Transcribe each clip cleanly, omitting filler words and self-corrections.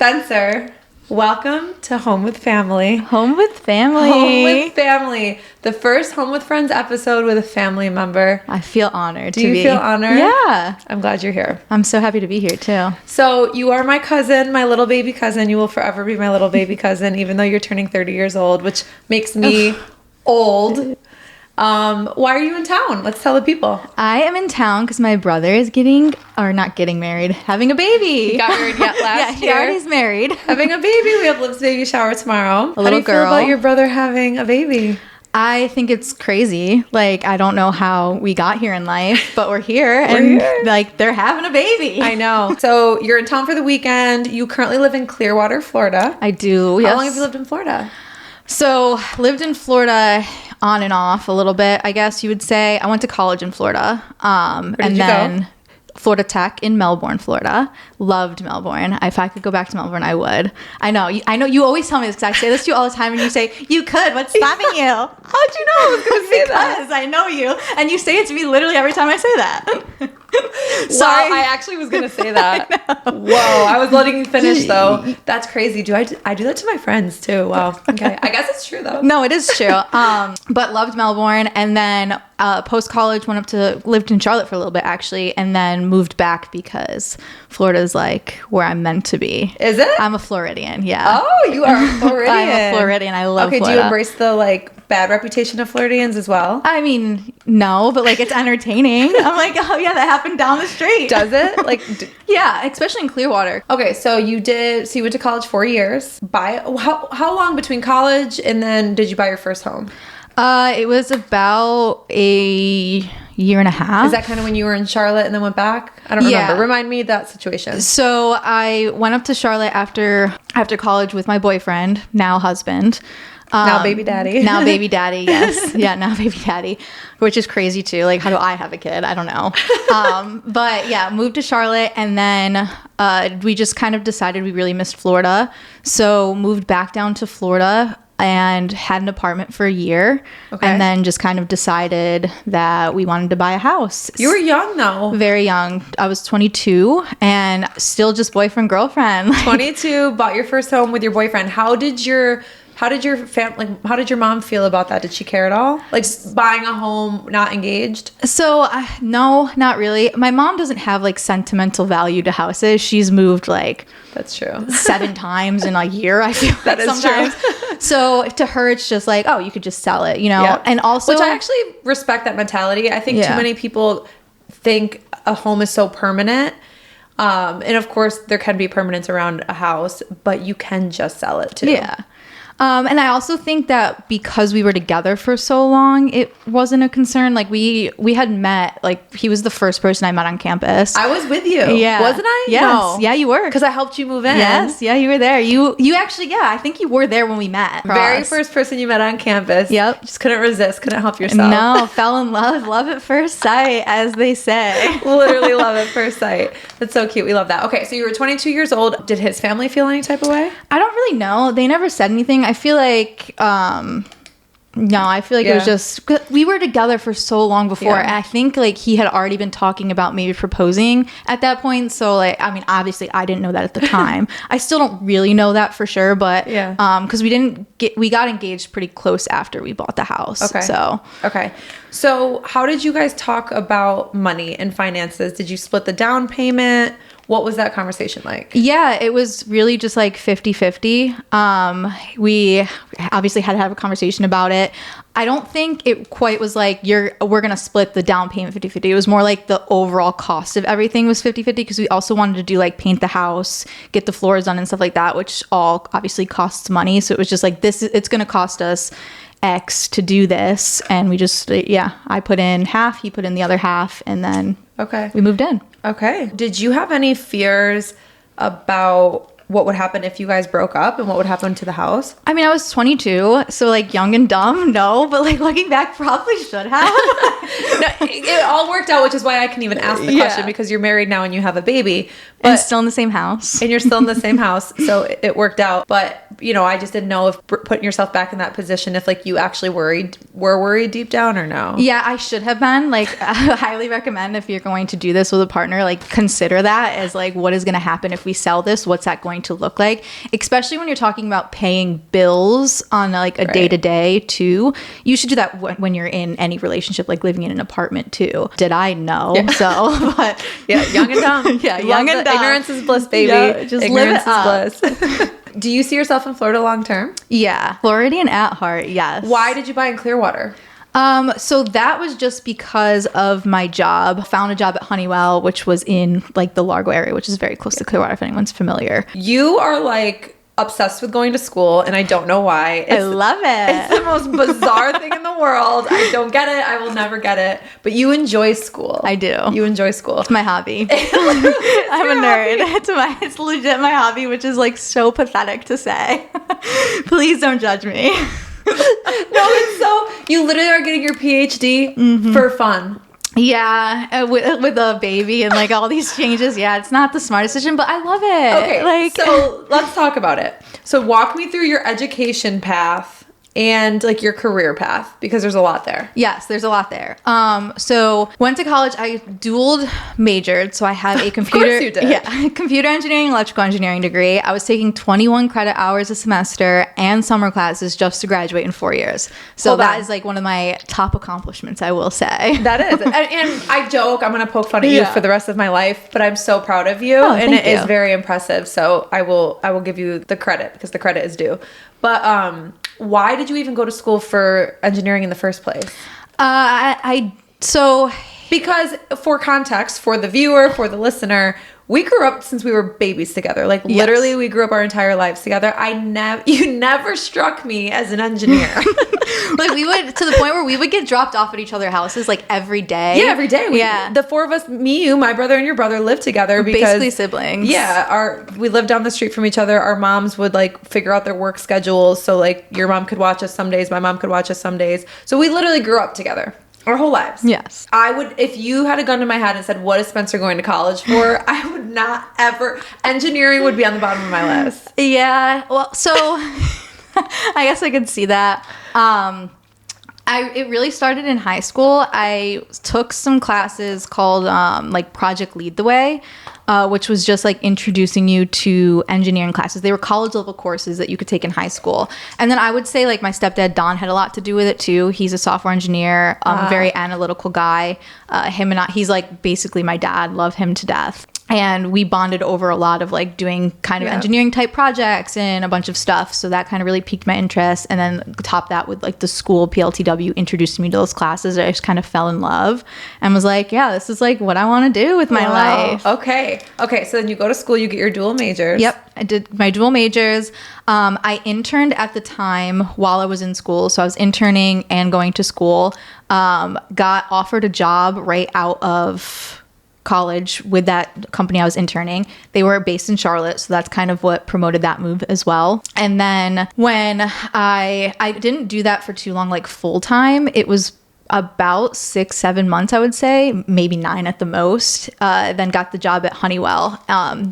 Spencer, welcome to Home with Family. Home with Family. Home with Family. The first Home with Friends episode with a family member. I feel honored Do you feel honored? Yeah. I'm glad you're here. I'm so happy to be here too. So you are my cousin, my little baby cousin. You will forever be my little baby cousin, even though you're turning 30 years old, which makes me old. Why are you in town? Let's tell the people. I am in town because my brother is not getting married, having a baby. He got married yet last He year. already's married. Having a baby. We have Liv's baby shower tomorrow. A little How do you feel girl. about your brother having a baby? I think it's crazy. Like, I don't know how we got here in life, but we're here. Like, they're having a baby. I know. So you're in town for the weekend. You currently live in Clearwater, Florida. I do, How yes. long have you lived in Florida? So, lived in Florida on and off a little bit, I guess you would say. I went to college in Florida. Where did you go? Florida Tech in Melbourne, Florida. Loved Melbourne. If I could go back to Melbourne, I would. I know you always tell me this because I say this to you all the time and you say, you could. What's stopping you? How'd you know I was going to say that? Because I know you. And you say it to me literally every time I say that. Sorry. Wow, I actually was going to say that. Whoa, I was letting you finish though. That's crazy. I do that to my friends too. Wow. Okay. I guess it's true though. No, it is true. But loved Melbourne, and then post-college lived in Charlotte for a little bit actually, and then moved back because Florida's like where I'm meant to be. Is it? I'm a Floridian, yeah. Oh, you are a Floridian. I'm a Floridian. I love Florida. Okay, do you embrace the bad reputation of Floridians as well? I mean, no, but it's entertaining. I'm like, oh yeah, that happened down the street. Does it? Yeah, especially in Clearwater. Okay, so you went to college 4 years. How long between college and then did you buy your first home? It was about a year and a half. Is that kind of when you were in Charlotte and then went back? I don't remember. Remind me of that situation. So I went up to Charlotte after college with my boyfriend, now husband. Now baby daddy. Now baby daddy, yes. Yeah, now baby daddy, which is crazy too. Like, how do I have a kid? I don't know. But yeah, moved to Charlotte, and then we just kind of decided we really missed Florida. So moved back down to Florida and had an apartment for a year. Okay. And then just kind of decided that we wanted to buy a house. You were young though. Very young. I was 22 and still just boyfriend, girlfriend. 22, bought your first home with your boyfriend. How did your mom feel about that? Did she care at all? Like buying a home, not engaged? So no, not really. My mom doesn't have sentimental value to houses. She's moved that's true 7 times in a year. I feel that is sometimes. True. So to her, it's just oh, you could just sell it, Yeah. And also, which I actually respect that mentality. I think too many people think a home is so permanent. And of course, there can be permanence around a house, but you can just sell it too. Yeah. And I also think that because we were together for so long, it wasn't a concern. We had met, he was the first person I met on campus. I was with you. Yeah. Wasn't I? Yes. No. Yeah, you were. Because I helped you move in. Yes. Yeah, you were there. You actually, I think you were there when we met. Very first person you met on campus. Yep. Just couldn't resist. Couldn't help yourself. No, fell in love. Love at first sight, as they say. Literally love at first sight. That's so cute. We love that. Okay, so you were 22 years old. Did his family feel any type of way? I don't really know. They never said anything. I feel like, no, I feel like it was just, we were together for so long before. And I think he had already been talking about maybe proposing at that point. So I mean, obviously I didn't know that at the time. I still don't really know that for sure, but because we got engaged pretty close after we bought the house. Okay. So how did you guys talk about money and finances? Did you split the down payment? What was that conversation like? Yeah, it was really just 50-50. We obviously had to have a conversation about it. I don't think it quite was we're going to split the down payment 50-50. It was more the overall cost of everything was 50-50 because we also wanted to do paint the house, get the floors done and stuff like that, which all obviously costs money. So it was just it's going to cost us X to do this. And we just, I put in half, he put in the other half, and then we moved in. Okay. Did you have any fears about what would happen if you guys broke up and what would happen to the house? I mean, I was 22, so young and dumb, no, but looking back, probably should have. No, it all worked out, which is why I can even ask the question because you're married now and you have a baby. And still in the same house. And you're still in the same house, so it worked out. But, I just didn't know if putting yourself back in that position, if you actually were worried deep down or no. Yeah, I should have been. I highly recommend if you're going to do this with a partner, consider that as what is going to happen if we sell this? What's that going going to look like, especially when you're talking about paying bills on like a day-to-day too. You should do that when you're in any relationship, like living in an apartment too. Did I know? Yeah. So, but yeah, young and dumb. Yeah, young and dumb. Ignorance is bliss, baby. Yeah, just ignorance live it is bliss. Do you see yourself in Florida long term? Yeah, Floridian at heart. Yes. Why did you buy in Clearwater? So that was just because of my job. Found a job at Honeywell, which was in like the Largo area, which is very close to Clearwater, if anyone's familiar. You are like obsessed with going to school, and I don't know why. I love it. It's the most bizarre thing in the world. I don't get it. I will never get it. But you enjoy school. I do. You enjoy school. It's my hobby. I'm a nerd. It's legit my hobby, which is like so pathetic to say. Please don't judge me. No, it's so, you literally are getting your PhD for fun. Yeah, with a baby and like all these changes. Yeah, it's not the smartest decision, but I love it. Okay, like, so let's talk about it. So walk me through your education path and like your career path, because there's a lot there. Yes, there's a lot there. So went to college. I dual majored, so I have a computer. Of course you did. Yeah, computer engineering, electrical engineering degree. I was taking 21 credit hours a semester and summer classes just to graduate in 4 years. So that is like one of my top accomplishments, I will say. That is, and I joke I'm gonna poke fun at you for the rest of my life, but I'm so proud of you, and it is very impressive. So I will give you the credit, because the credit is due. But why did you even go to school for engineering in the first place? Because for context, for the viewer, for the listener, we grew up since we were babies together. Like literally, we grew up our entire lives together. You never struck me as an engineer. Like we would, to the point where we would get dropped off at each other's houses like every day. Yeah, every day. The four of us, me, you, my brother, and your brother, lived together because basically siblings. Yeah, we lived down the street from each other. Our moms would like figure out their work schedules, so like your mom could watch us some days, my mom could watch us some days. So we literally grew up together. Our whole lives. Yes. I would, if you had a gun to my head and said, what is Spencer going to college for? I would not ever, engineering would be on the bottom of my list. Yeah. Well, so I guess I could see that. It really started in high school. I took some classes called like Project Lead the Way, which was just like introducing you to engineering classes. They were college level courses that you could take in high school. And then I would say like my stepdad, Don, had a lot to do with it too. He's a software engineer, very analytical guy. He's like basically my dad, love him to death. And we bonded over a lot of like doing kind of engineering type projects and a bunch of stuff. So that kind of really piqued my interest. And then top that with like the school PLTW introduced me to those classes. I just kind of fell in love and was like, yeah, this is like what I want to do with my life. Okay. So then you go to school, you get your dual majors. Yep. I did my dual majors. I interned at the time while I was in school. So I was interning and going to school. Got offered a job right out of college with that company I was interning. They were based in Charlotte, so that's kind of what promoted that move as well. And then when I didn't do that for too long, like full time, it was about 6-7 months, I would say, maybe 9 at the most. Then got the job at Honeywell.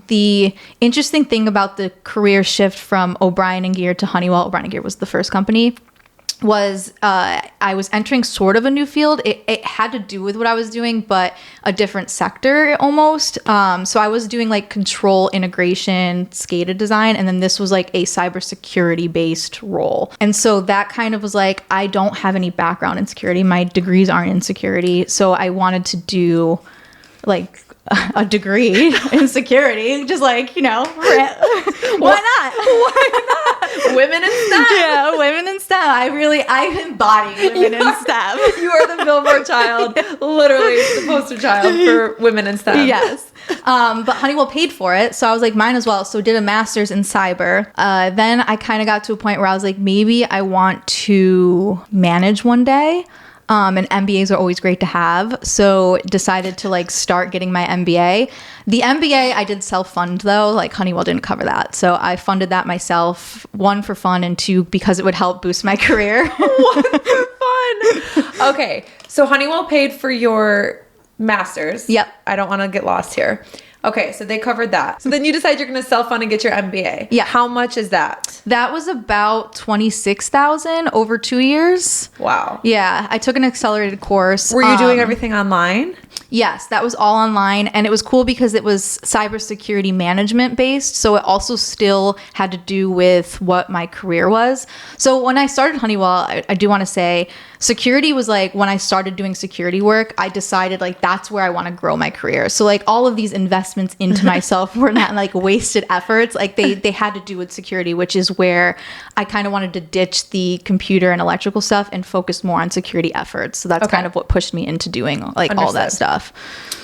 The interesting thing about the career shift from O'Brien and Gear to Honeywell, O'Brien and Gear was the first company, was I was entering sort of a new field. It had to do with what I was doing, but a different sector almost. So I was doing like control integration, SCADA design, and then this was like a cybersecurity based role. And so that kind of was like, I don't have any background in security. My degrees aren't in security. So I wanted to do like a degree in security, just like, why not? Why not? Women in STEM. Yeah, women in STEM. I embody women in STEM. You are the Billboard child, literally the poster child for women in STEM. Yes. But Honeywell paid for it, so I was like, mine as well. So did a master's in cyber. Then I kind of got to a point where I was like, maybe I want to manage one day. And MBAs are always great to have. So decided to like start getting my MBA. The MBA I did self-fund though, like Honeywell didn't cover that. So I funded that myself, 1 for fun and 2 because it would help boost my career. 1 for fun. Okay. So Honeywell paid for your master's. Yep. I don't want to get lost here. Okay, so they covered that. So then you decide you're going to self-fund and get your MBA. Yeah. How much is that? That was about $26,000 over 2 years. Wow. Yeah, I took an accelerated course. Were you doing everything online? Yes, that was all online, and it was cool because it was cybersecurity management based, so it also still had to do with what my career was. So when I started Honeywell, I do want to say security was like, when I started doing security work, I decided like that's where I want to grow my career. So like all of these investments into myself were not like wasted efforts. Like they had to do with security, which is where I kind of wanted to ditch the computer and electrical stuff and focus more on security efforts. So that's kind of what pushed me into doing like all that stuff.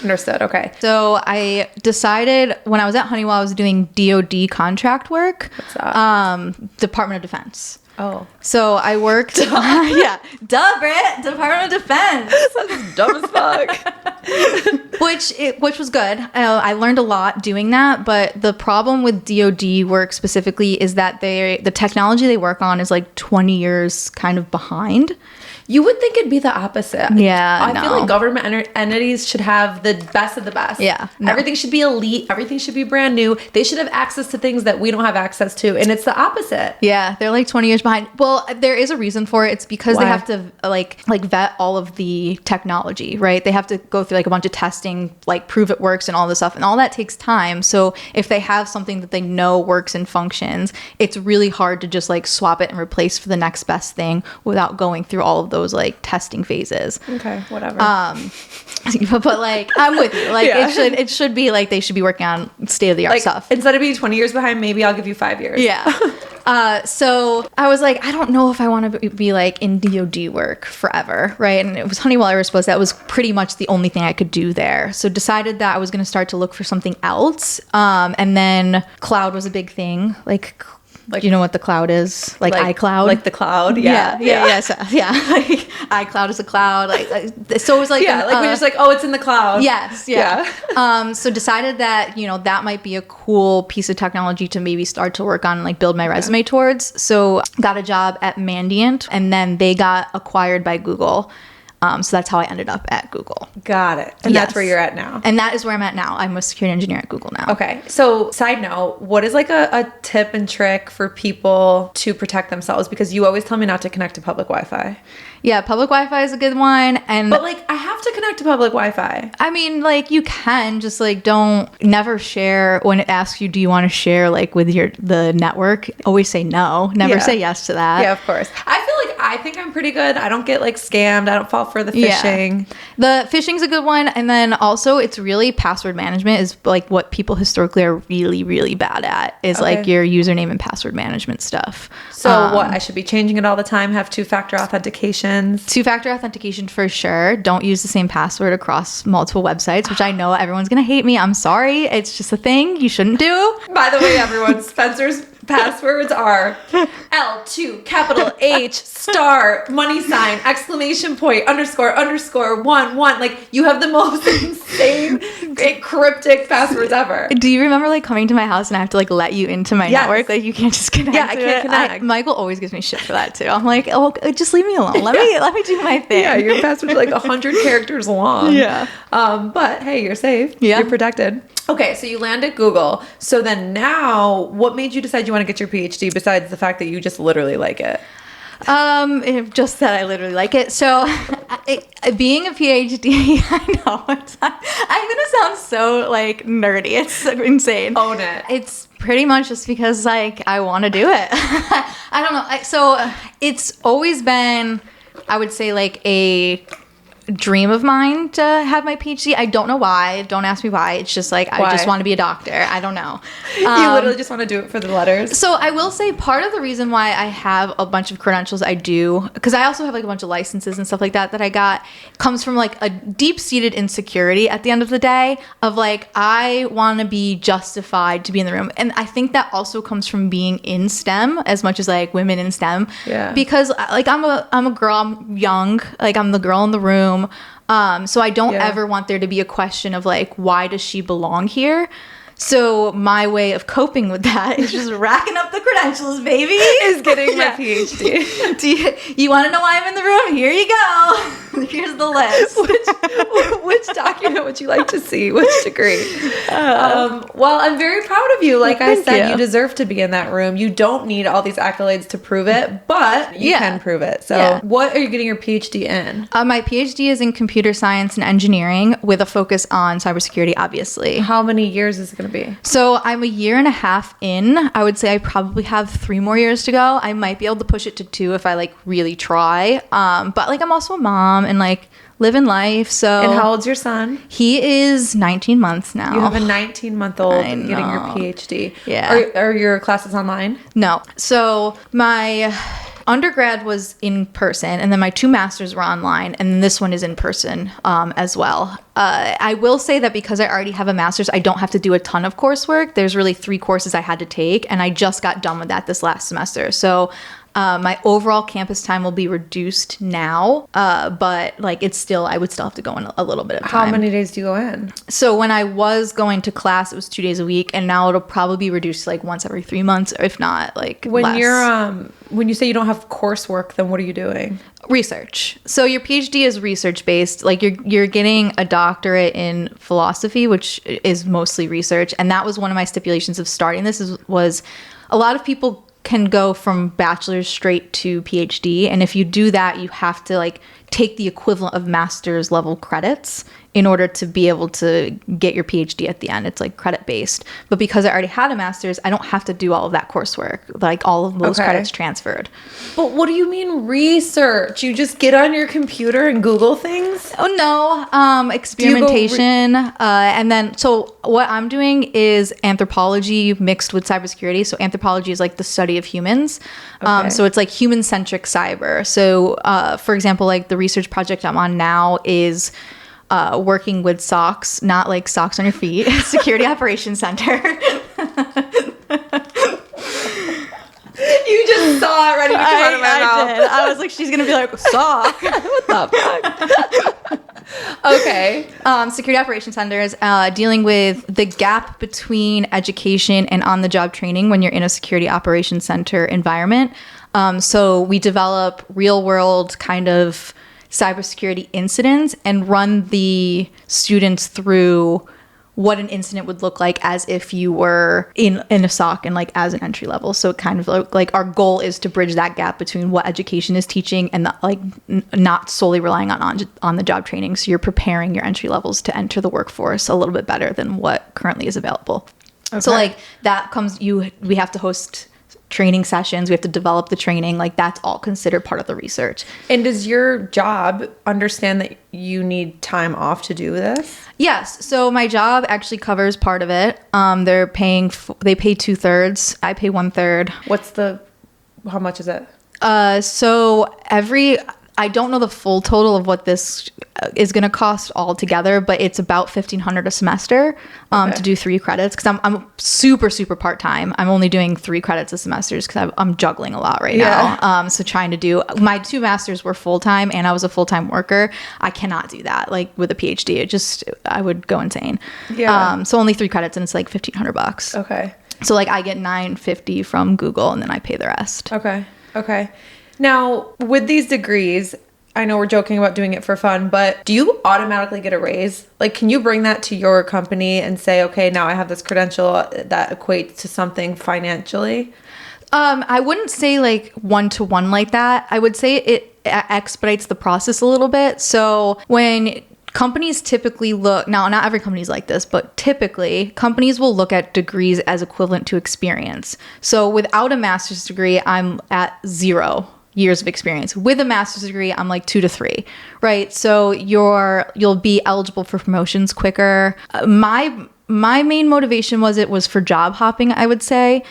Understood. Okay. So I decided when I was at Honeywell, I was doing DoD contract work. What's that? Department of Defense. Oh. So I worked, yeah, duh, Britt, Department of Defense. That's dumb as fuck. Which was good. I learned a lot doing that, but the problem with DoD work specifically is that the technology they work on is like 20 years kind of behind. You would think it'd be the opposite. Yeah, I feel like government entities should have the best of the best. Yeah. No. Everything should be elite. Everything should be brand new. They should have access to things that we don't have access to. And it's the opposite. Yeah, they're like 20 years behind. Well, there is a reason for it. It's because they have to like vet all of the technology, right? They have to go through like a bunch of testing, like prove it works and all this stuff. And all that takes time. So if they have something that they know works and functions, it's really hard to just like swap it and replace for the next best thing without going through all of those like testing phases. Okay, whatever. But like I'm with you. Like it should be like they should be working on state of the art like, stuff. Instead of being 20 years behind, maybe I'll give you 5 years. Yeah. So I was like, I don't know if I want to be like in DoD work forever, right? And it was Honeywell Aerospace. That was pretty much the only thing I could do there. So decided that I was going to start to look for something else. And then cloud was a big thing. Like you know what the cloud is? Like iCloud? Like the cloud? Yeah. Like iCloud is a cloud. Like so it was like like we're just like, oh, it's in the cloud. Yes. Yeah. So decided that, that might be a cool piece of technology to maybe start to work on and like build my resume towards. So got a job at Mandiant, and then they got acquired by Google. So that's how I ended up at Google. Got it. And that's where you're at now. And that is where I'm at now. I'm a security engineer at Google now. Okay. So side note, what is like a tip and trick for people to protect themselves? Because you always tell me not to connect to public Wi-Fi. Yeah, public Wi-Fi is a good one. But like I have to connect to public Wi-Fi. I mean, like you can just like never share when it asks you, do you want to share like with the network? Always say no. Never say yes to that. Yeah, of course. I think I'm pretty good. I don't get like scammed. I don't fall for the phishing. Yeah. The phishing's a good one. And then also it's really password management is like what people historically are really, really bad at is like your username and password management stuff. So what? I should be changing it all the time, have two-factor authentication. Two-factor authentication for sure. Don't use the same password across multiple websites, which I know everyone's going to hate me. I'm sorry. It's just a thing you shouldn't do. By the way, everyone, Spencer's passwords are L2, capital H, star, money sign, exclamation point, underscore, 1, 1. Like, you have the most insane, cryptic passwords ever. Do you remember, like, coming to my house and I have to, like, let you into my network? Like, you can't just connect. Yeah, I can't connect. Michael always gives me shit for that, too. I'm like, oh, just leave me alone. Let me do my thing. Yeah, your passwords are, like, 100 characters long. Yeah. But, hey, you're safe. Yeah. You're protected. Okay, so you land at Google. So then now, what made you decide you want to get your PhD besides the fact that you just literally like it? Just that I literally like it. So being a PhD, I know I'm going to sound so like nerdy. It's insane. Own it. It's pretty much just because like I want to do it. I don't know. So it's always been, I would say like a dream of mine to have my PhD. I don't know why. Don't ask me why. It's just like I just want to be a doctor. I don't know. You literally just want to do it for the letters. So I will say part of the reason why I have a bunch of credentials I do, because I also have like a bunch of licenses and stuff like that I got, comes from like a deep-seated insecurity at the end of the day of like I want to be justified to be in the room. And I think that also comes from being in STEM as much as like women in STEM. Yeah. Because like I'm a girl, I'm young, like I'm the girl in the room. So I don't ever want there to be a question of like, why does she belong here? So my way of coping with that is just racking up the credentials, baby. Is getting my PhD. You want to know why I'm in the room? Here you go. Here's the list. Which document would you like to see? Which degree? Well, I'm very proud of you. Like I said, you deserve to be in that room. You don't need all these accolades to prove it, but you can prove it. So what are you getting your PhD in? My PhD is in computer science and engineering with a focus on cybersecurity, obviously. How many years is it going to be? So I'm a year and a half in. I would say I probably have 3 more years to go. I might be able to push it to 2 if I like really try. But like I'm also a mom and like living life. So and how old's your son? He is 19 months now. You have a 19-month-old getting your PhD. Yeah. Are your classes online? No. So my undergrad was in person, and then my 2 masters were online, and then this one is in person as well. I will say that because I already have a master's, I don't have to do a ton of coursework. There's really 3 courses I had to take, and I just got done with that this last semester. So my overall campus time will be reduced now, but like I would still have to go in a little bit of time. How many days do you go in? So when I was going to class, it was 2 days a week, and now it'll probably be reduced to like once every 3 months, or if not, like when less. When you say you don't have coursework, then what are you doing? Research. So your PhD is research based. Like you're getting a doctorate in philosophy, which is mostly research, and that was one of my stipulations of starting this. Was a lot of people can go from bachelor's straight to PhD, and if you do that, you have to like take the equivalent of master's level credits in order to be able to get your PhD at the end. It's like credit based. But because I already had a master's, I don't have to do all of that coursework. Like all of those credits transferred. But what do you mean research? You just get on your computer and Google things? Oh no, experimentation. And then, so what I'm doing is anthropology mixed with cybersecurity. So anthropology is like the study of humans. So it's like human-centric cyber. So for example, like the research project I'm on now is working with SOCs, not like socks on your feet, Security Operations Center. You just saw it ready to come out of my mouth. I did. I was like, she's going to be like, SOC. What the fuck? Okay. Security Operations Center is dealing with the gap between education and on-the-job training when you're in a Security Operations Center environment. So we develop real-world kind of cybersecurity incidents and run the students through what an incident would look like as if you were in a SOC and like as an entry level. So it kind of like our goal is to bridge that gap between what education is teaching and not solely relying on the job training. So you're preparing your entry levels to enter the workforce a little bit better than what currently is available. Okay. So like that comes, we have to host training sessions, we have to develop the training, like that's all considered part of the research. And does your job understand that you need time off to do this? Yes. So my job actually covers part of it. They pay 2/3. I pay 1/3. How much is it? I don't know the full total of what this is going to cost altogether, but it's about $1,500 a semester to do 3 credits, because I'm super, super part-time. I'm only doing 3 credits a semester because I'm juggling a lot right now. So trying to do, my 2 masters were full-time and I was a full-time worker. I cannot do that like with a PhD. I would go insane. Yeah. So only 3 credits and it's like $1,500. Okay. So like I get $950 from Google and then I pay the rest. Okay. Now, with these degrees, I know we're joking about doing it for fun, but do you automatically get a raise? Like, can you bring that to your company and say, okay, now I have this credential that equates to something financially? I wouldn't say like 1-to-1 like that. I would say it expedites the process a little bit. So when companies typically look, now not every company is like this, but typically companies will look at degrees as equivalent to experience. So without a master's degree, I'm at 0 years of experience. With a master's degree, I'm like 2 to 3, right? So you'll be eligible for promotions quicker. My main motivation was for job hopping, I would say.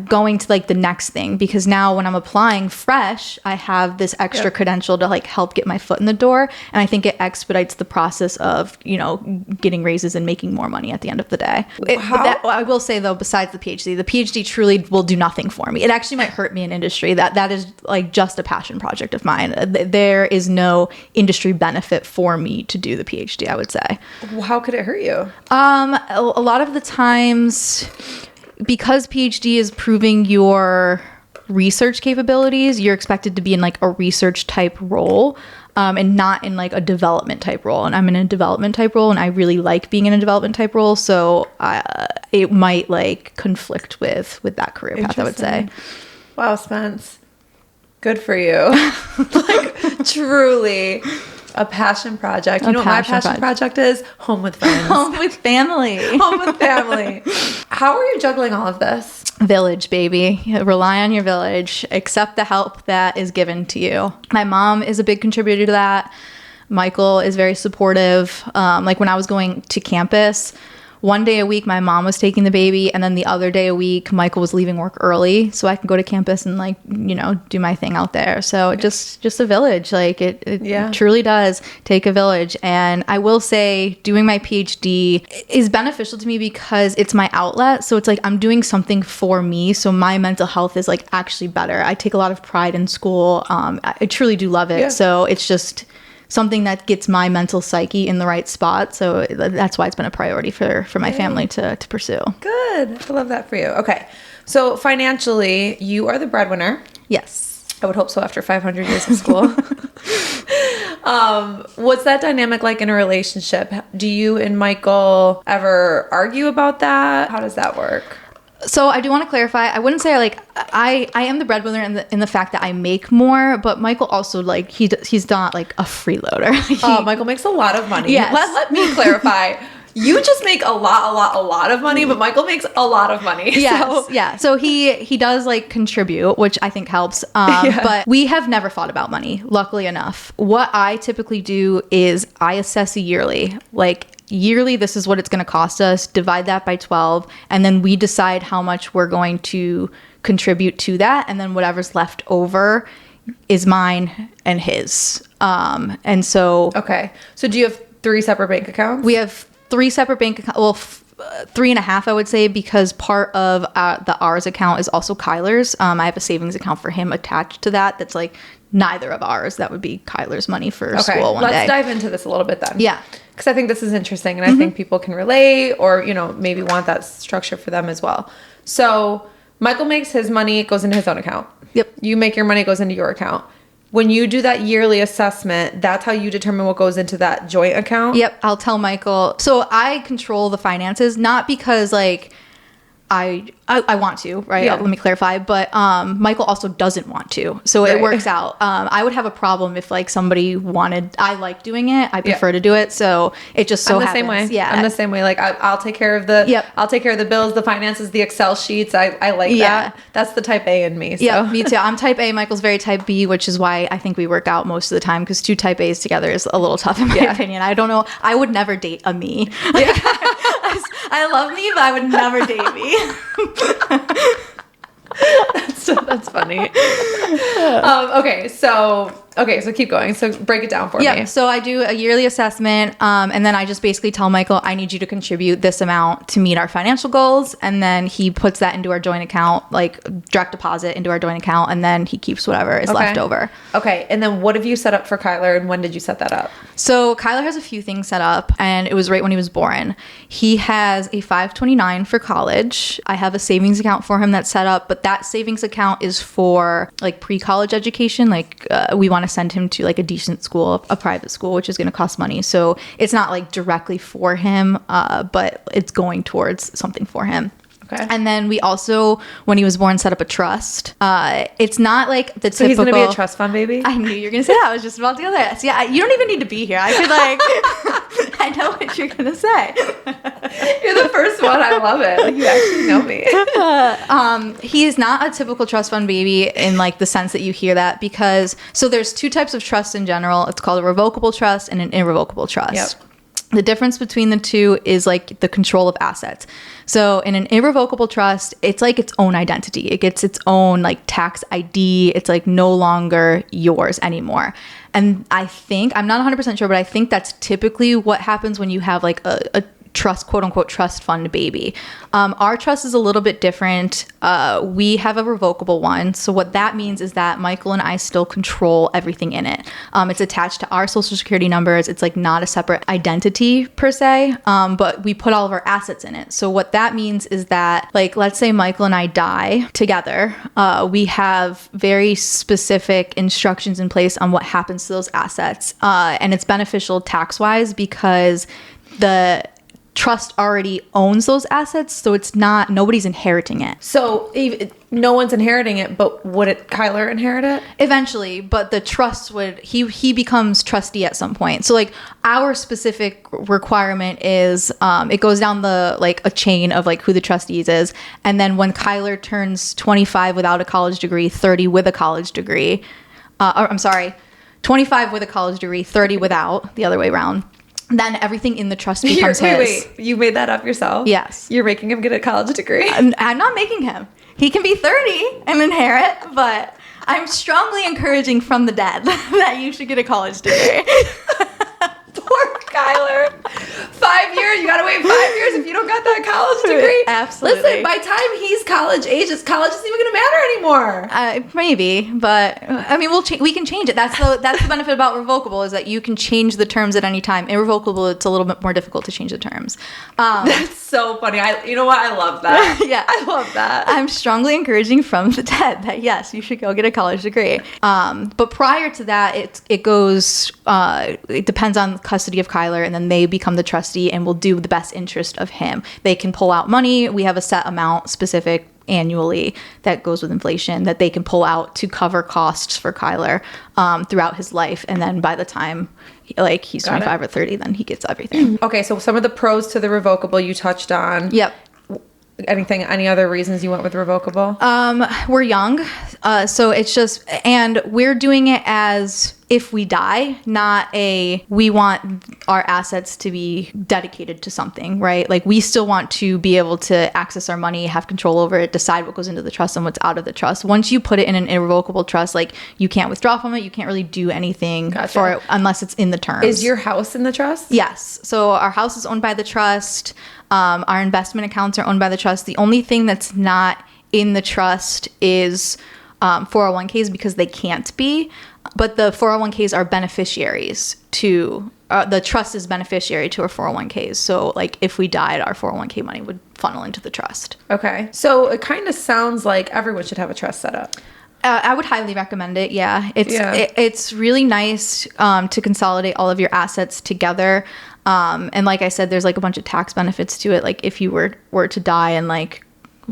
Going to like the next thing, because now when I'm applying fresh, I have this extra credential to like help get my foot in the door, and I think it expedites the process of getting raises and making more money at the end of the day. I will say though, besides the PhD truly will do nothing for me. It actually might hurt me in industry. That is like just a passion project of mine. There is no industry benefit for me to do the PhD, I would say. How could it hurt you? A lot of the times, because PhD is proving your research capabilities, you're expected to be in like a research type role. and not in like a development type role. And I'm in a development type role, and I really like being in a development type role. So it might like conflict with that career path, I would say. Wow, Spence. Good for you. Like, truly a passion project. You know what my passion project is? Home with friends. Home with family. Home with family. How are you juggling all of this? Village, baby. Rely on your village. Accept the help that is given to you. My mom is a big contributor to that. Michael is very supportive. Like when I was going to campus, one day a week, my mom was taking the baby, and then the other day a week, Michael was leaving work early, so I can go to campus and like, you know, do my thing out there. So just a village, like it truly does take a village. And I will say, doing my PhD is beneficial to me because it's my outlet. So it's like I'm doing something for me. So my mental health is like actually better. I take a lot of pride in school. I truly do love it. Yeah. So it's just something that gets my mental psyche in the right spot. So that's why it's been a priority for my family to pursue. Good. I love that for you. Okay. So financially, you are the breadwinner. Yes. I would hope so after 500 years of school. What's that dynamic like in a relationship? Do you and Michael ever argue about that? How does that work? So I do want to clarify. I wouldn't say like I am the breadwinner in the fact that I make more, but Michael also like he's not like a freeloader. Michael makes a lot of money. Yes. Let me clarify. You just make a lot of money, but Michael makes a lot of money. Yes, so. Yeah. So he does like contribute, which I think helps. But we have never fought about money, luckily enough. What I typically do is I assess yearly, like yearly, this is what it's going to cost us, divide that by 12, and then we decide how much we're going to contribute to that, and then whatever's left over is mine and his. And so... Okay. So do you have 3 separate bank accounts? We have 3 separate bank accounts. Well, 3.5, I would say, because part of the ours account is also Kyler's. I have a savings account for him attached to that. That's like neither of ours. That would be Kyler's money for school one day. Let's dive into this a little bit then. Yeah. Because I think this is interesting, and I think people can relate or, you know, maybe want that structure for them as well. So Michael makes his money, it goes into his own account. Yep. You make your money, it goes into your account. When you do that yearly assessment, that's how you determine what goes into that joint account? Yep. I'll tell Michael. So I control the finances, not because like I want to, right? Yeah. Let me clarify. But Michael also doesn't want to. So it works out. I would have a problem if like somebody wanted, I like doing it. I prefer to do it. So it just so happens. I'm the same way. Yeah. I'm the same way. Like I'll take care of the, I'll take care of the bills, the finances, the Excel sheets. I like that. That's the type A in me. So. Yeah, me too. I'm type A. Michael's very type B, which is why I think we work out most of the time, because 2 type A's together is a little tough in my opinion. I don't know. I would never date a me. Like, I love me, but I would never date me. That's funny. Okay, so keep going. So break it down for me. Yeah, so I do a yearly assessment, and then I just basically tell Michael, I need you to contribute this amount to meet our financial goals, and then he puts that into our joint account, like direct deposit into our joint account, and then he keeps whatever is left over. Okay, and then what have you set up for Kyler, and when did you set that up? So Kyler has a few things set up, and it was right when he was born. He has a 529 for college. I have a savings account for him that's set up, but that savings account is for like pre-college education. Like we want to send him to like a decent school, a private school, which is going to cost money. So it's not like directly for him, but it's going towards something for him. Okay. And then we also, when he was born, set up a trust. It's not like the typical... So he's going to be a trust fund baby? I knew you were going to say that. I was just about to go there. So yeah, you don't even need to be here. I could like... I know what you're going to say. You're the first one. I love it. Like, you actually know me. He is not a typical trust fund baby in like the sense that you hear that, because... So there's 2 types of trust in general. It's called a revocable trust and an irrevocable trust. Yep. The difference between the 2 is like the control of assets. So in an irrevocable trust, it's like its own identity. It gets its own like tax ID. It's like no longer yours anymore. And I think, I'm not 100% sure, but I think that's typically what happens when you have like a trust, quote unquote, trust fund baby. Our trust is a little bit different. We have a revocable one. So what that means is that Michael and I still control everything in it. It's attached to our social security numbers. It's like not a separate identity per se, but we put all of our assets in it. So what that means is that, like, let's say Michael and I die together. We have very specific instructions in place on what happens to those assets. And it's beneficial tax-wise because the trust already owns those assets, so it's not, nobody's inheriting it. So no one's inheriting it, but would Kyler inherit it? Eventually, but the trust would, he becomes trustee at some point. So like our specific requirement is, it goes down the, like a chain of like who the trustees is. And then when Kyler turns 25 without a college degree, 30 with a college degree, 25 with a college degree, 30 without, the other way around. Then everything in the trust becomes his. Wait, you made that up yourself? Yes. You're making him get a college degree? I'm not making him. He can be 30 and inherit, but I'm strongly encouraging from the dead that you should get a college degree. Poor Kyler. 5 years. You gotta wait 5 years if you don't got that college degree. Absolutely. Listen, by the time he's college age, college isn't even gonna matter anymore. Maybe, but I mean, we can change it. That's the benefit about revocable, is that you can change the terms at any time. Irrevocable, it's a little bit more difficult to change the terms. That's so funny. You know what? I love that. Yeah, I love that. I'm strongly encouraging from the dead that yes, you should go get a college degree. But prior to that, it goes. It depends on custody of Kyler, and then they become the trustee and will do the best interest of him. They can pull out money. We have a set amount specific annually that goes with inflation that they can pull out to cover costs for Kyler throughout his life. And then by the time like he's 25 or 30, then he gets everything. Okay, so some of the pros to the revocable you touched on. Yep. Any other reasons you went with revocable? We're young, so it's just, and we're doing it as if we die, not we want our assets to be dedicated to something, right? Like we still want to be able to access our money, have control over it, decide what goes into the trust and what's out of the trust. Once you put it in an irrevocable trust, like you can't withdraw from it, you can't really do anything for it unless it's in the terms. Is your house in the trust? Yes. So our house is owned by the trust. Our investment accounts are owned by the trust. The only thing that's not in the trust is 401ks because they can't be. But the 401ks are beneficiaries to, the trust is beneficiary to our 401ks. So like if we died, our 401k money would funnel into the trust. Okay. So it kind of sounds like everyone should have a trust set up. I would highly recommend it. Yeah. It's really nice to consolidate all of your assets together. And like I said, there's like a bunch of tax benefits to it. Like if you were to die and like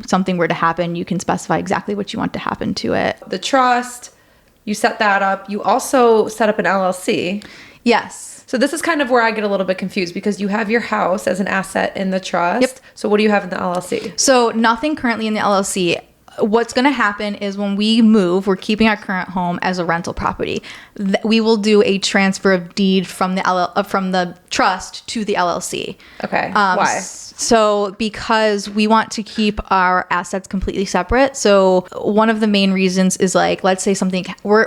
something were to happen, you can specify exactly what you want to happen to it. The trust, you set that up. You also set up an LLC. Yes. So this is kind of where I get a little bit confused because you have your house as an asset in the trust. Yep. So what do you have in the LLC? So nothing currently in the LLC. What's going to happen is when we move, we're keeping our current home as a rental property. We will do a transfer of deed from the trust to the LLC. Okay. Why? So because we want to keep our assets completely separate. So one of the main reasons is like, let's say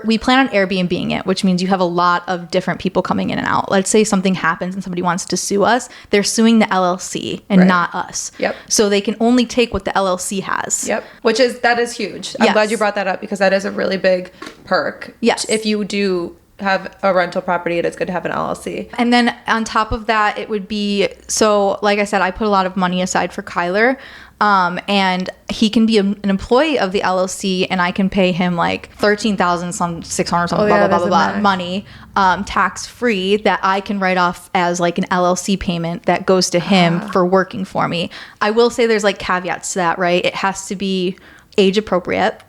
we plan on Airbnb-ing it, which means you have a lot of different people coming in and out. Let's say something happens and somebody wants to sue us. They're suing the LLC and not us. Yep. So they can only take what the LLC has. Yep. That is huge. I'm glad you brought that up because that is a really big perk. Yes. If you do have a rental property, it is good to have an LLC. And then on top of that, it would be, so like I said, I put a lot of money aside for Kyler. And he can be an employee of the LLC and I can pay him like $13,600 something, blah, blah, blah, blah, money, tax free that I can write off as like an LLC payment that goes to him for working for me. I will say there's like caveats to that, right? It has to be age appropriate.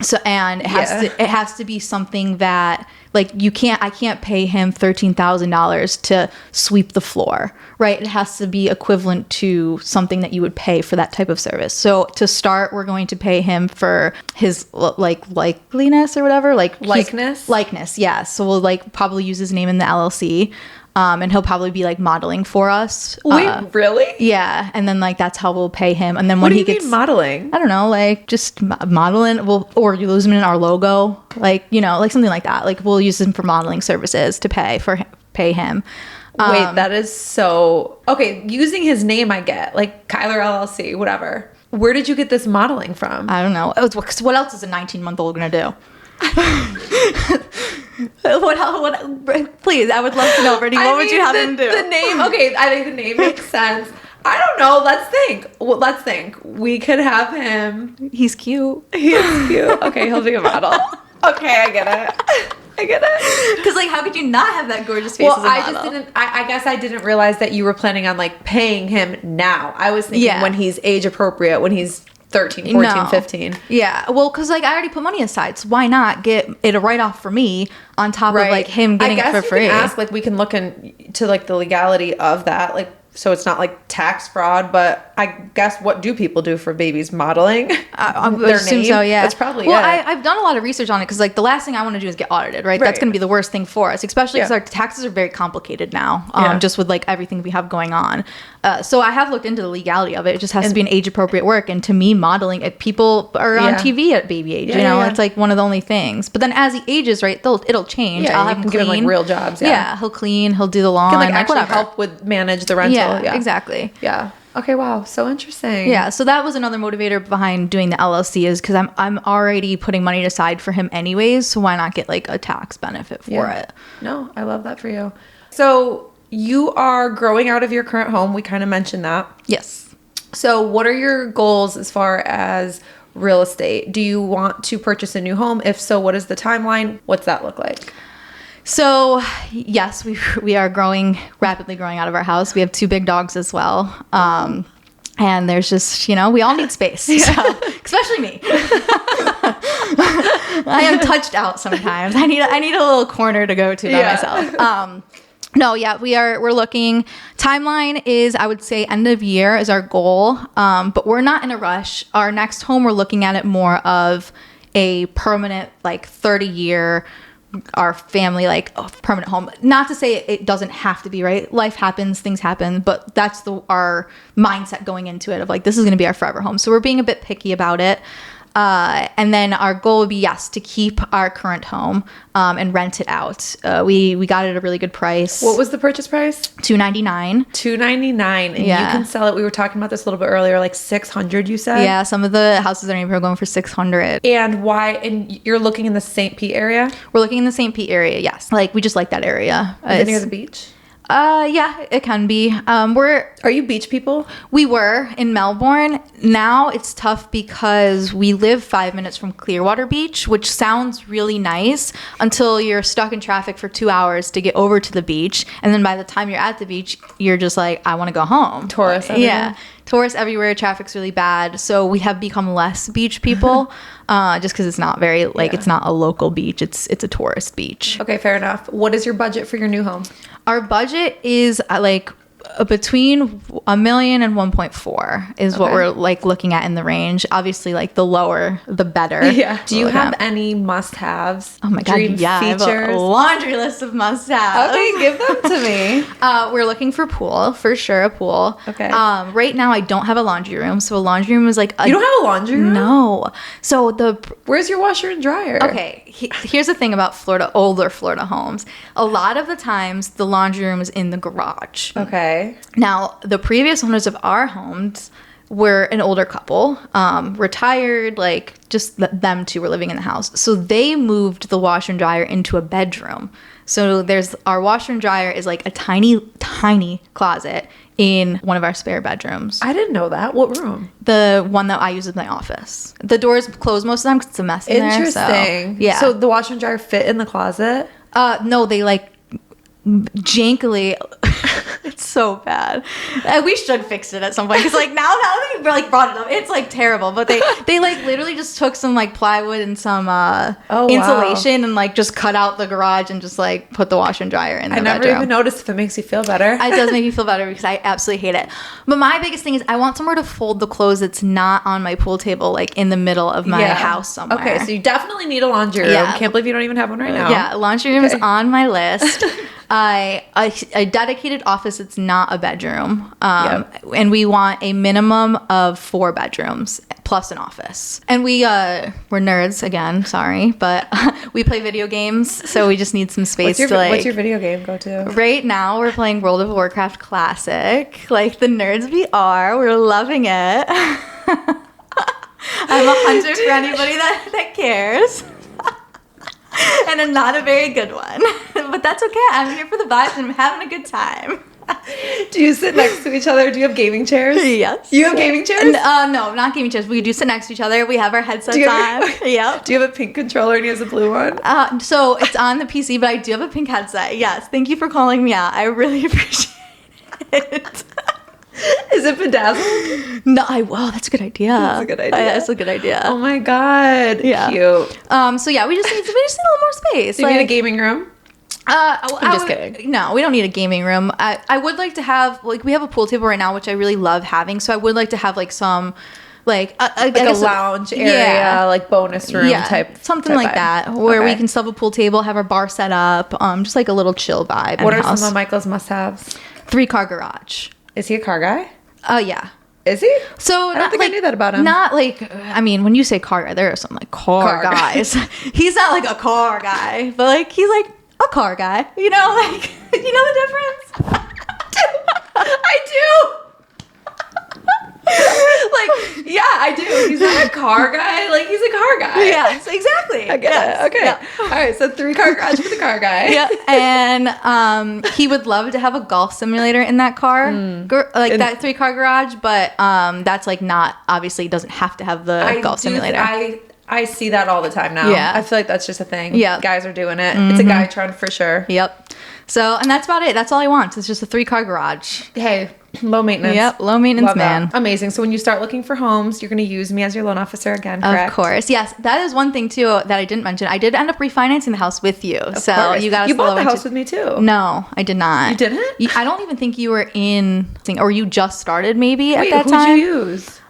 So, and it has to be something that like I can't pay him $13,000 to sweep the floor, right? It has to be equivalent to something that you would pay for that type of service. So to start, we're going to pay him for his like likeliness or whatever, like likeness. Yeah. So we'll like probably use his name in the LLC. And he'll probably be like modeling for us. Wait, really? Yeah. And then like, that's how we'll pay him. And then when he gets modeling, I don't know, like just modeling, or you lose him in our logo, like, like something like that. Like we'll use him for modeling services to pay him. Wait, that is so... Okay, using his name I get. Like Kyler LLC, whatever. Where did you get this modeling from? I don't know. What else is a 19-month-old going to do? What? Please, I would love to know, Brittany. What would you have him do? The name... Okay, I think the name makes sense. I don't know. Let's think. Well, let's think. We could have him... He's cute. He is cute. Okay, he'll be a model. Okay, I get it. I get it. Because, like, how could you not have that gorgeous face as a model? I guess I didn't realize that you were planning on, like, paying him now. I was thinking when he's age appropriate, when he's 13, 14, 15. Yeah. Well, because, like, I already put money aside, so why not get it a write-off for me on top of, like, him getting it for free? I guess ask, like, we can look into, like, the legality of that, like, so it's not like tax fraud, but I guess what do people do for babies? Modeling? I would assume so, yeah. That's probably it. I've done a lot of research on it because, like, the last thing I want to do is get audited, right? That's going to be the worst thing for us, especially because our taxes are very complicated now, just with, like, everything we have going on. So I have looked into the legality of it. It just has to be an age-appropriate work. And to me, modeling, people are on TV at baby age, you know? It's, like, one of the only things. But then as he ages, right, it'll change. Yeah, I'll have him clean. Give him, like, real jobs, Yeah, he'll clean. He'll do the lawn. Can, like, actually whatever. help with manage the rental. Yeah, exactly. Yeah. Okay, wow. So interesting. Yeah, so that was another motivator behind doing the LLC is because I'm already putting money aside for him anyways, so why not get, like, a tax benefit for it? No, I love that for you. So you are growing out of your current home. We kind of mentioned that. Yes. So what are your goals as far as real estate? Do you want to purchase a new home? If so, what is the timeline? What's that look like? So, yes, we are rapidly growing out of our house. We have 2 big dogs as well. And there's just, we all need space. So, especially me. I am touched out sometimes. I need a little corner to go to by myself. We're looking. Timeline is, I would say, end of year is our goal. But we're not in a rush. Our next home, we're looking at it more of a permanent, like 30-year our family, like, permanent home. Not to say it doesn't have to be, right? Life happens, things happen, but that's our mindset going into it of, like, this is going to be our forever home. So we're being a bit picky about it. And then our goal would be, to keep our current home and rent it out. We got it at a really good price. What was the purchase price? $299. $299, and you can sell it. We were talking about this a little bit earlier, like $600. You said. Yeah, some of the houses are going for $600. And why? And you're looking in the St. Pete area. We're looking in the St. Pete area. Yes, like we just like that area. Is it near the beach? Yeah, it can be. Are you beach people? We were in Melbourne. Now it's tough because we live 5 minutes from Clearwater Beach, which sounds really nice until you're stuck in traffic for 2 hours to get over to the beach. And then by the time you're at the beach, you're just like, I want to go home. Tourists everywhere. Yeah. Tourists everywhere. Traffic's really bad. So we have become less beach people just because it's not very, it's not a local beach. It's a tourist beach. Okay, fair enough. What is your budget for your new home? Our budget is between $1 million and 1.4 is what we're looking at in the range. Obviously, the lower, the better. Yeah. Do you have any must-haves? Oh my God, dream yeah. features? I have a laundry list of must-haves. Okay, give them to me. We're looking for pool, for sure, a pool. Okay. Right now, I don't have a laundry room, so a laundry room is you don't have a laundry room? No. So where's your washer and dryer? Okay, here's the thing about older Florida homes. A lot of the times, the laundry room is in the garage. Okay. Now, the previous owners of our homes were an older couple, retired, just them two were living in the house. So they moved the washer and dryer into a bedroom. So our washer and dryer is a tiny, tiny closet in one of our spare bedrooms. I didn't know that. What room? The one that I use as my office. The door's closed most of the time because it's a mess in there. Interesting. So, yeah. So the washer and dryer fit in the closet? No, they jankily it's so bad. We should fix it at some point because now that we brought it up, it's terrible. But they literally just took some plywood and some insulation and just cut out the garage and just put the washer and dryer in the bedroom. I never even noticed. If it makes you feel better. It does make me feel better because I absolutely hate it. But my biggest thing is I want somewhere to fold the clothes that's not on my pool table in the middle of my house somewhere. Okay, so you definitely need a laundry room. Yeah. Can't believe you don't even have one right now. Yeah, laundry room is on my list. A dedicated office. It's not a bedroom. And we want a minimum of 4 bedrooms plus an office. And we're nerds again, sorry, but we play video games, so we just need some space what's your video game go to? Right now we're playing World of Warcraft Classic, like the nerds we are. We're loving it. I'm a hunter for anybody that cares. And I'm not a very good one. But that's okay. I'm here for the vibes and I'm having a good time. Do you sit next to each other? Do you have gaming chairs? Yes. You have gaming chairs? No, not gaming chairs. We do sit next to each other. We have our headsets on. Yep. Do you have a pink controller and he has a blue one? So it's on the PC, but I do have a pink headset. Yes. Thank you for calling me out. I really appreciate it. Is it bedazzled? No, that's a good idea. That's a good idea. That's a good idea. Oh my god. Yeah. Cute. So yeah, we just need a little more space. Do you need a gaming room? I'm just kidding. No, we don't need a gaming room. I would like to have, like, we have a pool table right now, which I really love having. So I would like to have like some, like a lounge area, like bonus room type, something like that, where we can still have a pool table, have our bar set up, just like a little chill vibe. What are some of Michael's must-haves? 3-car garage. Is he a car guy? Oh yeah. Is he? So I don't think I knew that about him. Not like, I mean, when you say car guy, there are some like car guys. He's not like a car guy, but like he's like a car guy. You know, like you know the difference? I do. Like, yeah, I do. He's not a car guy. Like, he's a car guy. Yes, exactly. I get it. Okay. Yeah. All right. So 3-car garage for the car guy. Yeah. And he would love to have a golf simulator in that car, that 3-car garage. But that's like not, obviously doesn't have to have the golf simulator. I see that all the time now. Yeah. I feel like that's just a thing. Yeah. Guys are doing it. Mm-hmm. It's a guy trend for sure. Yep. So, and that's about it. That's all he wants. It's just a 3-car garage. Hey, low maintenance. Yep, low maintenance. Love man. That. Amazing. So when you start looking for homes, you're going to use me as your loan officer again, correct? Of course. Yes. That is one thing, too, that I didn't mention. I did end up refinancing the house with you. Of course. You bought the house with me, too. No, I did not. You didn't? I don't even think you were in, or you just started maybe at that time. Who'd you use?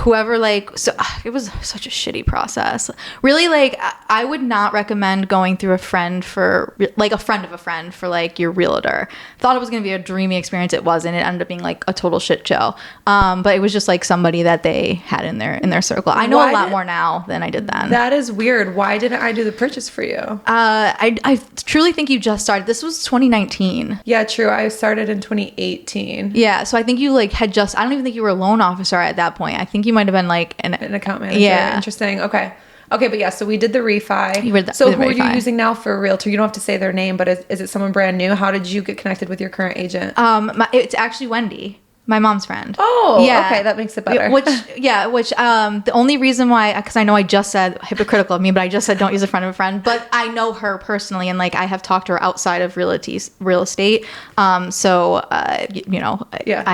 Whoever, like, so it was such a shitty process. Really, like, I would not recommend going through a friend for, like, a friend of a friend for, like, your realtor. Thought it was going to be a dreamy experience. It wasn't. It ended up being, like, a total shit show. But it was just, like, somebody that they had in their circle. I know a lot more now than I did then. That is weird. Why didn't I do the purchase for you? I truly think you just started. This was 2019. Yeah, true. I started in 2018. Yeah, so I think you, like, had just, I don't even think you were a loan officer at that point. I think you might have been like an account manager. Yeah. Interesting. Okay, but yeah, so we did the refi. So who are you using now for a realtor? You don't have to say their name, but is it someone brand new? How did you get connected with your current agent? It's actually Wendy. My mom's friend. Oh, yeah. Okay, that makes it better. Which the only reason why, because I know I just said, hypocritical of me, but I just said don't use a friend of a friend, but I know her personally, and like I have talked to her outside of real estate. I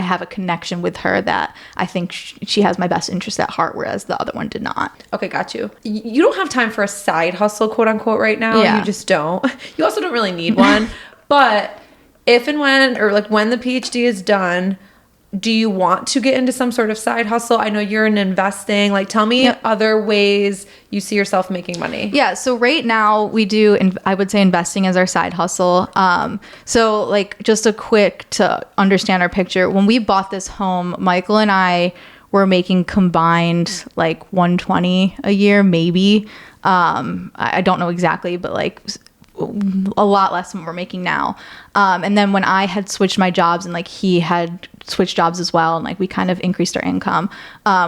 have a connection with her that I think she has my best interest at heart, whereas the other one did not. Okay, got you. You don't have time for a side hustle, quote unquote, right now. Yeah. You just don't. You also don't really need one. But if and when, or like when the PhD is done, do you want to get into some sort of side hustle? I know you're in investing. Like, tell me other ways you see yourself making money. Yeah. So right now we do, I would say investing as our side hustle. So like just a quick to understand our picture. When we bought this home, Michael and I were making combined like 120 a year, maybe. I don't know exactly, but like a lot less than we're making now. And then when I had switched my jobs and like he had switched jobs as well, and like we kind of increased our income,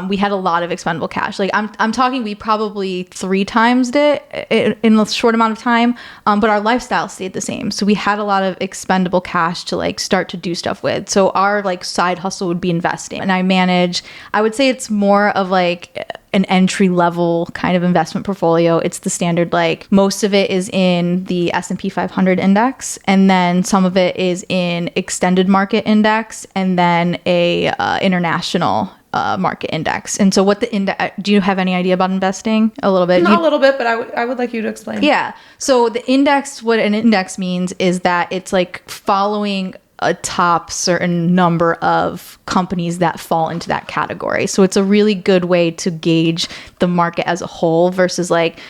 we had a lot of expendable cash. Like I'm talking, we probably 3 times it in a short amount of time, but our lifestyle stayed the same. So we had a lot of expendable cash to like start to do stuff with. So our like side hustle would be investing, and I would say it's more of like an entry level kind of investment portfolio. It's the standard, like most of it is in the S&P 500 index, and then some of it is in extended market index, and then a international market index. And so what the index, do you have any idea about investing? A little bit? Not a little bit, but I would like you to explain. Yeah. So the index, what an index means is that it's like following a top certain number of companies that fall into that category. So it's a really good way to gauge the market as a whole versus like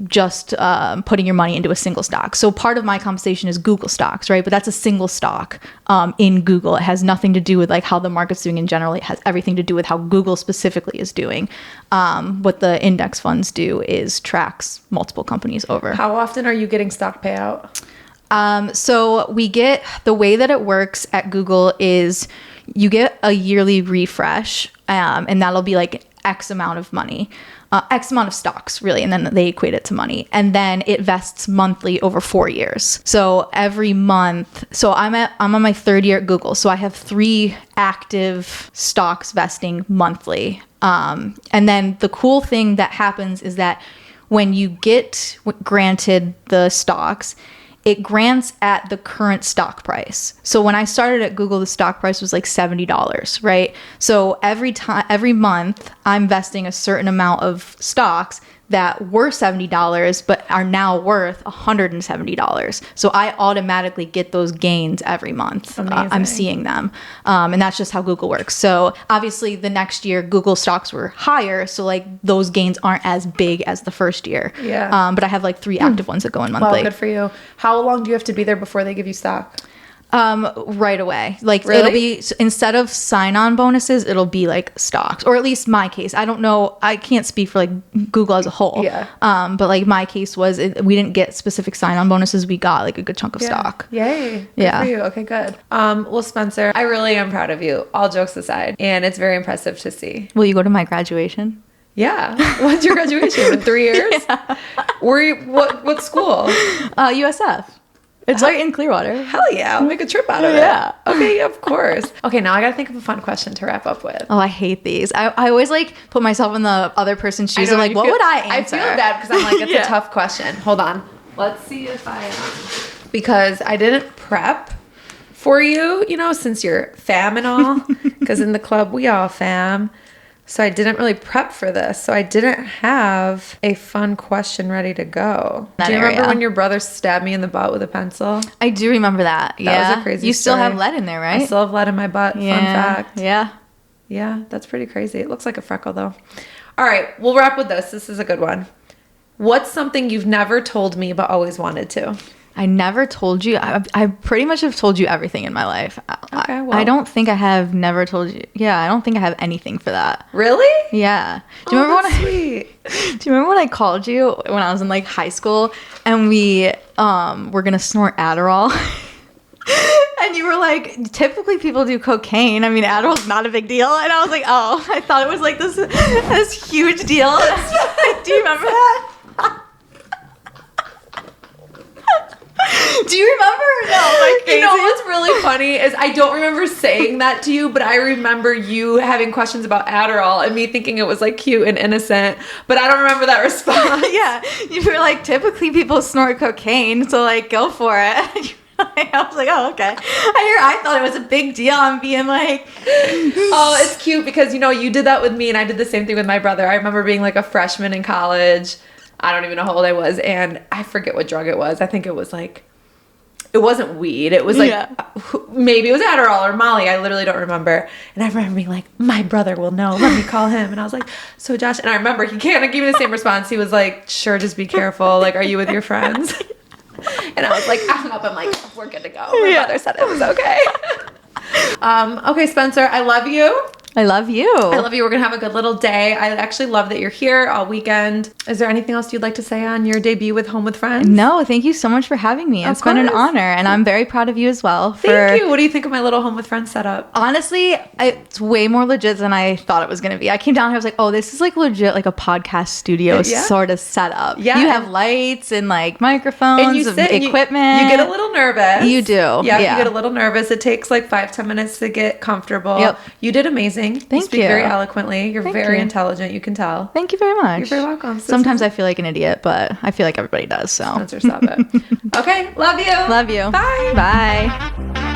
just putting your money into a single stock. So part of my compensation is Google stocks, right? But that's a single stock in Google. It has nothing to do with like how the market's doing in general. It has everything to do with how Google specifically is doing. What the index funds do is tracks multiple companies over. How often are you getting stock payout? So we get, the way that it works at Google is you get a yearly refresh, and that'll be like X amount of money. X amount of stocks, really, and then they equate it to money. And then it vests monthly over 4 years. So every month, so I'm on my 3rd year at Google, so I have 3 active stocks vesting monthly. And then the cool thing that happens is that when you get granted the stocks, it grants at the current stock price. So when I started at Google, the stock price was like $70, right? So every month, I'm vesting a certain amount of stocks that were $70 but are now worth $170. So I automatically get those gains every month. I'm seeing them. And that's just how Google works. So obviously the next year Google stocks were higher, so like those gains aren't as big as the first year. Yeah. But I have like 3 active ones that go in monthly. Well, good for you. How long do you have to be there before they give you stock? Right away. Like really? It'll be, instead of sign-on bonuses, it'll be like stocks, or at least my case. I don't know. I can't speak for like Google as a whole. Yeah. But like my case was, we didn't get specific sign-on bonuses. We got like a good chunk of stock. Yay. Good Yeah. for you. Okay, good. Well, Spencer, I really am proud of you, all jokes aside. And it's very impressive to see. Will you go to my graduation? Yeah. When's your graduation? In 3 years? Yeah. What school? USF. It's right in Clearwater. Hell yeah. I'll make a trip out of it. Yeah. Okay, of course. Okay, now I gotta think of a fun question to wrap up with. Oh, I hate these. I always like put myself in the other person's shoes. I'm like, what would I answer? I feel bad because I'm like, it's a tough question. Hold on. Let's see if because I didn't prep for you, since you're fam and all. Because in the club, we all fam. So I didn't really prep for this. So I didn't have a fun question ready to go. Do you remember when your brother stabbed me in the butt with a pencil? I do remember that. That was a crazy You story. still have lead in there, right? I still have lead in my butt. Yeah. Fun fact. Yeah. Yeah, that's pretty crazy. It looks like a freckle though. All right, we'll wrap with this. This is a good one. What's something you've never told me but always wanted to? I never told you. I pretty much have told you everything in my life. Okay, well. I don't think I have never told you. Yeah, I don't think I have anything for that. Really? Yeah. Do you remember sweet. Do you remember when I called you when I was in like high school and we were gonna snort Adderall? And you were like, typically people do cocaine. I mean, Adderall's not a big deal. And I was like, oh, I thought it was like this huge deal. Do you remember that? Do you remember? No, like What's really funny is I don't remember saying that to you, but I remember you having questions about Adderall and me thinking it was like cute and innocent, but I don't remember that response. Yeah, you were like, typically people snort cocaine, so like go for it. I was like, oh, okay. I thought it was a big deal. I'm being like, oh, it's cute because you did that with me and I did the same thing with my brother. I remember being like a freshman in college. I don't even know how old I was, and I forget what drug it was. I think it was like, it wasn't weed. It was like, maybe it was Adderall or Molly. I literally don't remember. And I remember being like, my brother will know. Let me call him. And I was like, so Josh, and I remember he kind of gave me the same response. He was like, sure, just be careful. Like, are you with your friends? And I was like, I hung up. I'm like, we're good to go. My brother said it was okay. Okay, Spencer, I love you. I love you. I love you. We're going to have a good little day. I actually love that you're here all weekend. Is there anything else you'd like to say on your debut with Home with Friends? No, thank you so much for having me. It's been an honor, and I'm very proud of you as well. Thank you. What do you think of my little Home with Friends setup? Honestly, it's way more legit than I thought it was going to be. I came down here, I was like, oh, this is like legit, like a podcast studio sort of setup. Yeah. You have lights and like microphones and equipment. You get a little nervous. You do. Yeah, you get a little nervous. It takes like 5-10 minutes to get comfortable. Yep. You did amazing. Thank you. Very eloquently. You're very intelligent. You can tell. Thank you very much. You're very welcome. Sometimes I feel like an idiot, but I feel like everybody does. So. Spencer, stop it. Okay. Love you. Love you. Bye. Bye.